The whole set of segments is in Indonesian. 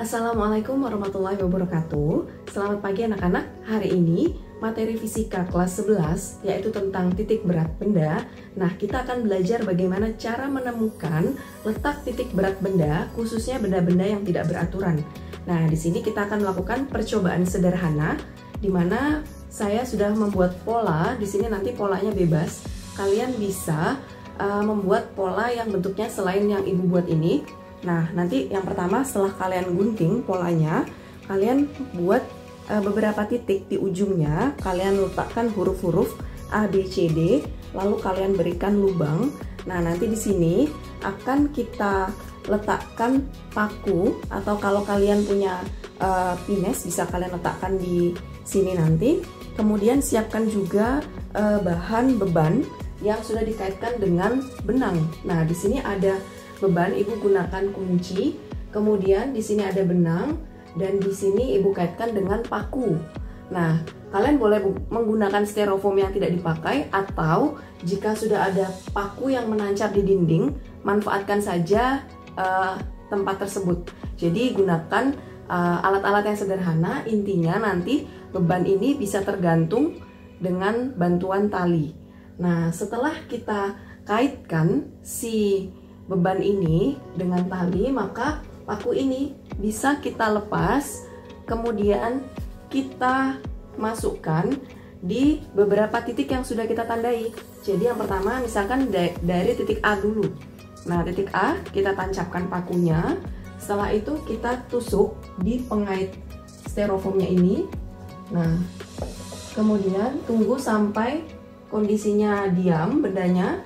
Assalamualaikum warahmatullahi wabarakatuh. Selamat pagi anak-anak. Hari ini materi fisika kelas 11 yaitu tentang titik berat benda. Nah, kita akan belajar bagaimana cara menemukan letak titik berat benda, khususnya benda-benda yang tidak beraturan. Nah, di sini kita akan melakukan percobaan sederhana di mana saya sudah membuat pola. Di sini nanti polanya bebas. Kalian bisa membuat pola yang bentuknya selain yang Ibu buat ini. Nah, nanti yang pertama setelah kalian gunting polanya, kalian buat beberapa titik di ujungnya, kalian letakkan huruf-huruf A, B, C, D, lalu kalian berikan lubang. Nah, nanti di sini akan kita letakkan paku, atau kalau kalian punya pines bisa kalian letakkan di sini nanti. Kemudian siapkan juga bahan beban yang sudah dikaitkan dengan benang. Nah, di sini ada beban, Ibu gunakan kunci, kemudian di sini ada benang, dan di sini Ibu kaitkan dengan paku. Nah, kalian boleh menggunakan styrofoam yang tidak dipakai, atau jika sudah ada paku yang menancap di dinding, manfaatkan saja tempat tersebut. Jadi gunakan alat-alat yang sederhana. Intinya nanti beban ini bisa tergantung dengan bantuan tali. Nah, setelah kita kaitkan si beban ini dengan tali, maka paku ini bisa kita lepas, kemudian kita masukkan di beberapa titik yang sudah kita tandai. Jadi yang pertama misalkan dari titik A dulu. Nah, titik A kita tancapkan pakunya, setelah itu kita tusuk di pengait styrofoamnya ini. Nah, kemudian tunggu sampai kondisinya diam bendanya,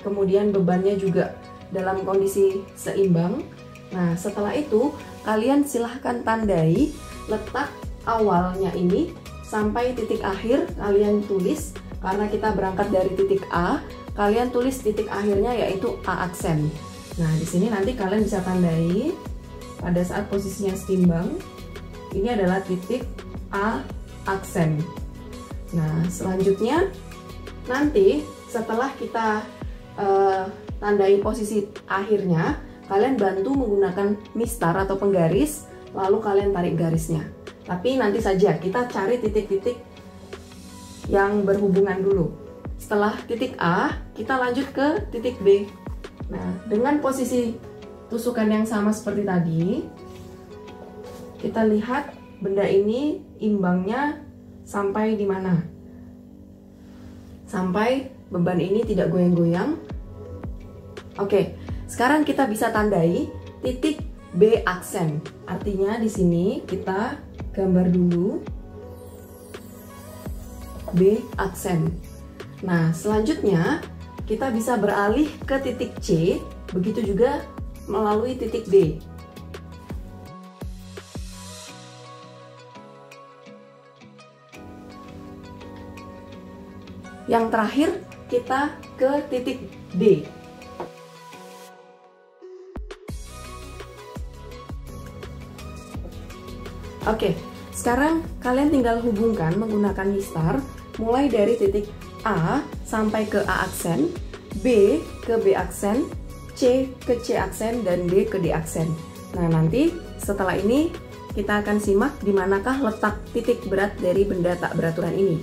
kemudian bebannya juga dalam kondisi seimbang. Nah, setelah itu kalian silahkan tandai letak awalnya ini sampai titik akhir. Kalian tulis, karena kita berangkat dari titik A, kalian tulis titik akhirnya yaitu A aksen. Nah, di sini nanti kalian bisa tandai pada saat posisinya seimbang. Ini adalah titik A aksen. Nah, selanjutnya nanti setelah kita tandai posisi akhirnya, kalian bantu menggunakan mistar atau penggaris, lalu kalian tarik garisnya. Tapi nanti saja kita cari titik-titik yang berhubungan dulu. Setelah titik A, kita lanjut ke titik B. Nah, dengan posisi tusukan yang sama seperti tadi, kita lihat benda ini imbangnya sampai di mana? Sampai beban ini tidak goyang-goyang. Oke, sekarang kita bisa tandai titik B aksen. Artinya di sini kita gambar dulu B aksen. Nah, selanjutnya kita bisa beralih ke titik C, begitu juga melalui titik D. Yang terakhir kita ke titik D. Oke, sekarang kalian tinggal hubungkan menggunakan mistar mulai dari titik A sampai ke A aksen, B ke B aksen, C ke C aksen, dan D ke D aksen. Nah, nanti setelah ini kita akan simak di manakah letak titik berat dari benda tak beraturan ini.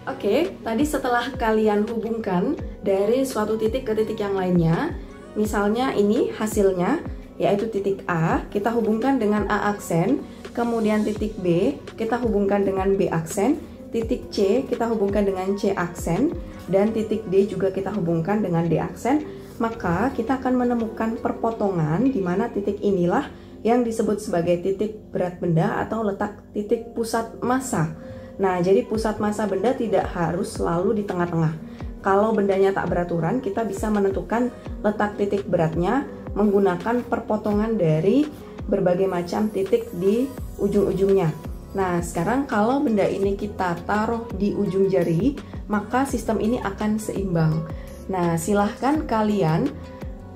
Oke, tadi setelah kalian hubungkan dari suatu titik ke titik yang lainnya, misalnya ini hasilnya yaitu titik A, kita hubungkan dengan A aksen, kemudian titik B kita hubungkan dengan B aksen, titik C kita hubungkan dengan C aksen, dan titik D juga kita hubungkan dengan D aksen. Maka kita akan menemukan perpotongan di mana titik inilah yang disebut sebagai titik berat benda atau letak titik pusat massa. Nah, jadi pusat massa benda tidak harus selalu di tengah-tengah. Kalau bendanya tak beraturan, kita bisa menentukan letak titik beratnya menggunakan perpotongan dari berbagai macam titik di ujung-ujungnya. Nah, sekarang kalau benda ini kita taruh di ujung jari, maka sistem ini akan seimbang. Nah, silahkan kalian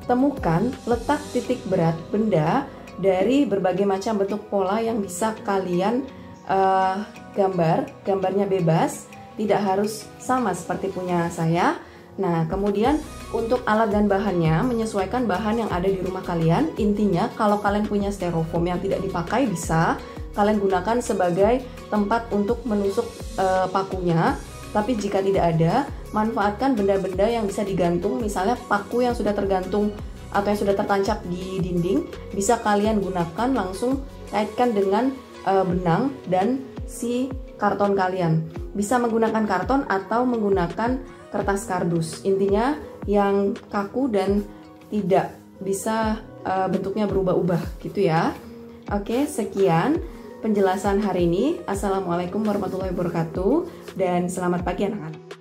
temukan letak titik berat benda dari berbagai macam bentuk pola yang bisa kalian gambarnya bebas, tidak harus sama seperti punya saya. Nah, kemudian untuk alat dan bahannya, menyesuaikan bahan yang ada di rumah kalian. Intinya, kalau kalian punya styrofoam yang tidak dipakai, bisa kalian gunakan sebagai tempat untuk menusuk pakunya. Tapi jika tidak ada, manfaatkan benda-benda yang bisa digantung. Misalnya paku yang sudah tergantung atau yang sudah tertancap di dinding, bisa kalian gunakan, langsung kaitkan dengan benang dan si karton kalian. Bisa menggunakan karton atau menggunakan kertas kardus. Intinya yang kaku dan tidak bisa bentuknya berubah-ubah gitu ya. Oke, sekian penjelasan hari ini. Assalamualaikum warahmatullahi wabarakatuh dan selamat pagi anak-anak.